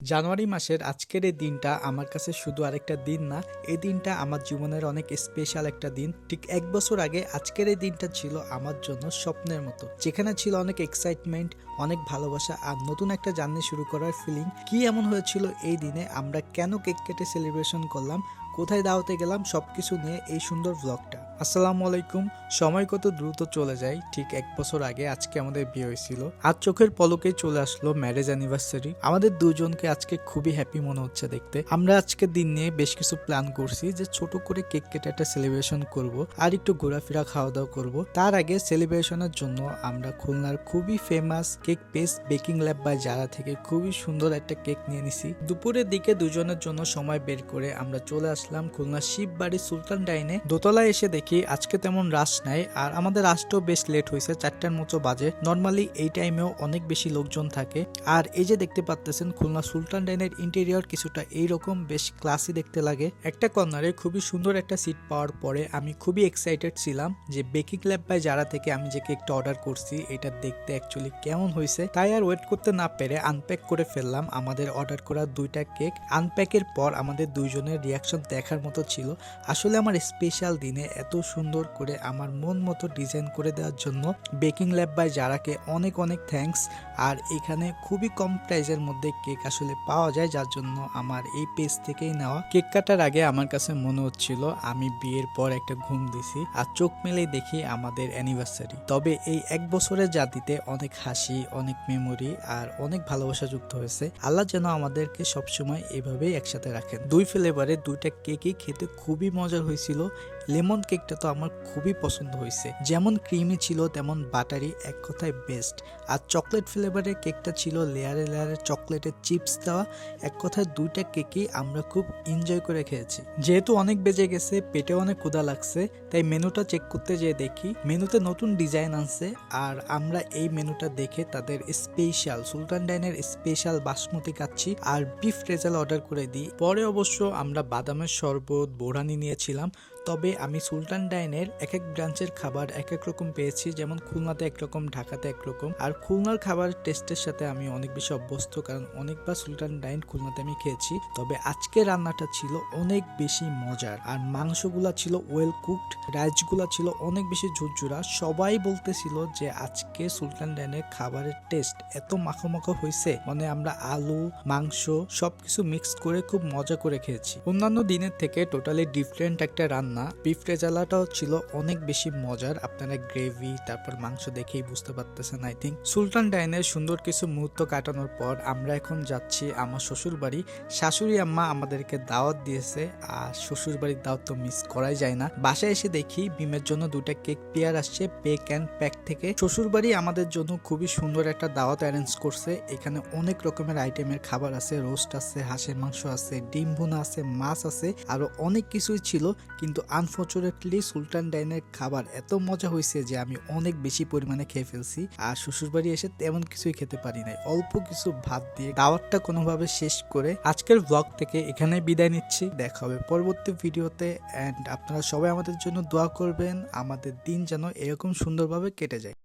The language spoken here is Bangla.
জানুয়ারি মাসের আজকের এই দিনটা আমার কাছে শুধু আরেকটা দিন না, এই দিনটা আমার জীবনের অনেক স্পেশাল একটা দিন। ঠিক 1 বছর আগে আজকের এই দিনটা ছিল আমার জন্য স্বপ্নের মতো, যেখানে ছিল অনেক এক্সাইটমেন্ট, অনেক ভালোবাসা আর নতুন একটা জার্নি শুরু করার ফিলিং। কি এমন হয়েছিল এই দিনে, আমরা কেন কেক কেটে সেলিব্রেশন করলাম, কোথায় দাওয়াতে গেলাম, সবকিছু নিয়ে এই সুন্দর ব্লগটা। আসসালামু আলাইকুম। সময় কত দ্রুত চলে যায়। ঠিক 1 বছর আগে আজকে আমাদের বিয়ে হয়েছিল, আজ চোখের পলকে চলে আসলো ম্যারেজ অ্যানিভার্সারি। আমাদের দুজনকে আজকে খুবই হ্যাপি মনে হচ্ছে দেখতে। আমরা আজকের দিন নিয়ে বেশ কিছু প্ল্যান করছি, যে ছোট করে কেক কেটে একটা সেলিব্রেশন করব আর একটু ঘোরাফেরা খাওয়া দাওয়া করব। তার আগে সেলিব্রেশনের জন্য আমরা খুলনার খুবই famous cake paste baking lab by Zara থেকে খুবই সুন্দর একটা কেক নিয়ে নিছি। দুপুরের দিকে দুজনের জন্য সময় বের করে আমরা চলে আসলাম খুলনা শিববাড়ি সুলতান ডাইনে। দোতলায় এসে দেখি আজকে তেমন রাশ নাই, আর আমাদের আসতেও বেশ লেট হয়েছে, 4টার মতো বাজে। নর্মালি এই টাইমেও অনেক বেশি লোকজন থাকে। আর এই যে দেখতে পাচ্ছেন খুলনা সুলতান ডাইনের ইন্টেরিয়র কিছুটা এইরকম, বেশ ক্লাসি দেখতে লাগে। একটা কর্নারে খুবই সুন্দর একটা সিট পাওয়ার পরে আমি খুবই এক্সাইটেড ছিলাম যে বেকিং ল্যাব বাই জারা থেকে আমি যে কেকটা অর্ডার করছি এটা দেখতে অ্যাকচুয়ালি কেমন হয়েছে। তাই আর ওয়েট করতে না পেরে আনপ্যাক করে ফেললাম আমাদের অর্ডার করা 2টা কেক। আনপ্যাকের পর আমাদের দুইজনের রিয়াকশন দেখার মতো ছিল। আসলে আমার স্পেশাল দিনে এত সুন্দর করে আমার মন মতো ডিজাইন করে দেওয়ার জন্য বেকিং ল্যাব বাই জারাকে অনেক অনেক থ্যাঙ্কস। আর এখানে খুবই কম প্রাইসের মধ্যে কেক আসলে পাওয়া যায়, যার জন্য আমার এই পেজ থেকেই নেওয়া। কেক কাটার আগে আমার কাছে মনে হচ্ছিল আমি বিয়ের পর একটা ঘুম দিছি, আর চোখ মেলেই দেখি আমাদের অ্যানিভার্সারি। তবে এই 1 বছরের জাতিতে অনেক হাসি, অনেক মেমোরি আর অনেক ভালোবাসা যুক্ত হয়েছে। আল্লাহ যেন আমাদেরকে সবসময় এভাবেই একসাথে রাখেন। 2 ফ্লেভারে 2টা কেকই খেতে খুবই মজার হয়েছিল। লেমন কেকটা তো আমার খুবই পছন্দ হয়েছে, যেমন ক্রিমি ছিল তেমন বাটারি, এক কথায় বেস্ট। আর চকলেট ফ্লেভারের কেকটা ছিল লেয়ারে লেয়ারে চকলেটের চিপস দেওয়া। এক কথায় 2টা কেকই আমরা খুব এনজয় করে খেয়েছি। যেহেতু অনেক বেজে গেছে, পেটে অনেক ক্ষুধা লাগছে, তাই মেনুটা চেক করতে যেয়ে দেখি মেনুতে নতুন ডিজাইন আনছে। আর আমরা এই মেনুটা দেখে তাদের স্পেশাল সুলতান ডাইনের স্পেশাল বাসমতি কাচ্ছি আর বিফ রেজাল অর্ডার করে দিই। পরে অবশ্য আমরা বাদামের শরবত, বোরানি নিয়েছিলাম। তবে আমি সুলতান ডাইনের এক এক ব্রাঞ্চের খাবার এক এক রকম পেয়েছি, যেমন খুলনাতে একরকম, ঢাকাতে একরকম। আর খুলনার খাবার টেস্টের সাথে আমি অনেক বেশি অভ্যস্ত, কারণ অনেকবার সুলতান ডাইন খুলনাতে আমি খেয়েছি। তবে আজকে রান্নাটা ছিল অনেক বেশি মজার, আর মাংসগুলা ছিল ওয়েল কুকড, রাইসগুলা ছিল অনেক বেশি ঝুরঝুরা। সবাই বলতেছিল যে আজকে সুলতান ডাইনের খাবারের টেস্ট এত মাখো মাখো হয়েছে, মানে আমরা আলু, মাংস সবকিছু মিক্স করে খুব মজা করে খেয়েছি। অন্যান্য দিনের থেকে টোটালি ডিফারেন্ট একটা রান্না। বিফ রেজালাটাও ছিল অনেক বেশি মজার, আপনারা গ্রেভি তারপর মাংস দেখেই বুঝতে পারতেছেন। আই থিঙ্ক সুলতান ডাইনের সুন্দর কিছু মুহূর্ত কাটানোর পর আমরা এখন যাচ্ছি আমার শ্বশুর বাড়ি। শাশুড়ি আম্মা আমাদেরকে দাওয়াত দিয়েছে, আর শ্বশুর বাড়ির দাওয়াত তো মিস করাই যায় না। বাসায় এসে দেখি বিমের জন্য 2টা কেক পেয়ার আসছে বেক অ্যান্ড প্যাক থেকে। শ্বশুর বাড়ি আমাদের জন্য খুবই সুন্দর একটা দাওয়াত অ্যারেঞ্জ করছে। এখানে অনেক রকমের আইটেমের খাবার আছে, রোস্ট আছে, হাঁসের মাংস আছে, ডিম ভুনা আছে, মাছ আছে, আরো অনেক কিছুই ছিল। কিন্তু আনফর্চুনেটলি সুলতান ডাইনের খাবার এত মজা হয়েছে যে আমি অনেক বেশি পরিমাণে খেয়ে ফেলছি, আর শ্বশুরবাড়ি এসে তেমন কিছুই খেতে পারি নাই। অল্প কিছু ভাত দিয়ে দাওয়াতটা কোনোভাবে শেষ করে আজকের ব্লগ থেকে এখানে বিদায় নিচ্ছি। দেখা হবে পরবর্তী ভিডিওতে, এন্ড আপনারা সবাই আমাদের জন্য দোয়া করবেন, আমাদের দিন যেন এরকম সুন্দরভাবে কেটে যায়।